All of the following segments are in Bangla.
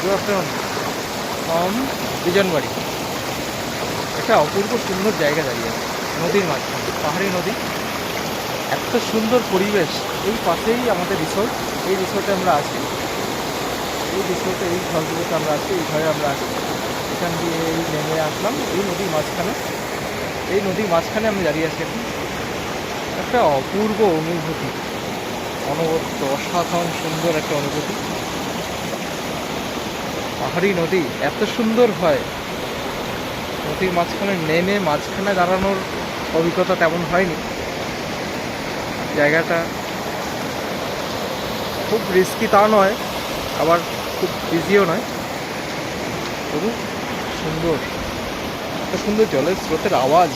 Good afternoon from Bijanbari. একটা অপূর্ব সুন্দর জায়গা দাঁড়িয়ে আছে, নদীর মাঝখানে, পাহাড়ি নদী, এত সুন্দর পরিবেশ। এই পাশেই আমাদের রিসোর্ট, এই রিসোর্টে আমরা আছি, এই রিসোর্টে এই ঘরগুলোতে আমরা আছি, এই ঘরে আমরা আছি। এখান দিয়ে এই নেমে আসলাম এই নদীর মাঝখানে, এই নদীর মাঝখানে আমি দাঁড়িয়ে আছি এখন। একটা অপূর্ব অনুভূতি, অনবদ্য অসাধারণ সুন্দর একটা অনুভূতি। পাহাড়ি নদী এত সুন্দর হয়, নদীর মাঝখানে নেমে মাঝখানে দাঁড়ানোর অভিজ্ঞতা তেমন হয়নি। জায়গাটা খুব রিস্কি তা নয়, আবার খুব ইজিও নয়, তবু সুন্দর। এত সুন্দর জলের স্রোতের আওয়াজ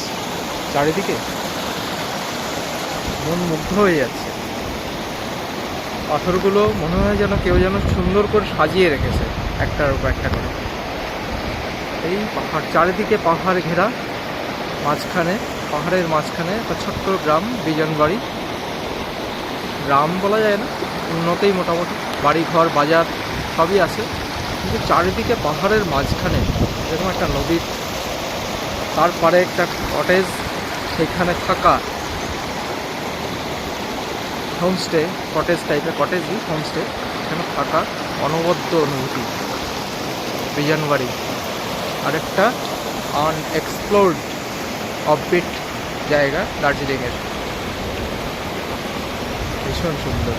চারিদিকে, মন মুগ্ধ হয়ে যাচ্ছে। পাথরগুলো মনে হয় যেন কেউ যেন সুন্দর করে সাজিয়ে রেখেছে একটার উপর একটা করে। এই পাহাড়, চারিদিকে পাহাড় ঘেরা, মাঝখানে, পাহাড়ের মাঝখানে একটা ছোট্ট গ্রাম বিজনবাড়ি। গ্রাম বলা যায় না, উন্নতই মোটামুটি, বাড়ি ঘর বাজার সবই আছে, কিন্তু চারিদিকে পাহাড়ের মাঝখানে এরকম একটা নদীর, তারপরে একটা কটেজ, সেখানে থাকা হোমস্টে, কটেজ টাইপের, কটেজই হোমস্টে, এখানে থাকা অনবদ্য অনুভূতি। বিজনবাড়ি আরেকটা আনএক্সপ্লোর্ড অফবিট জায়গা দার্জিলিংয়ের, ভীষণ সুন্দর।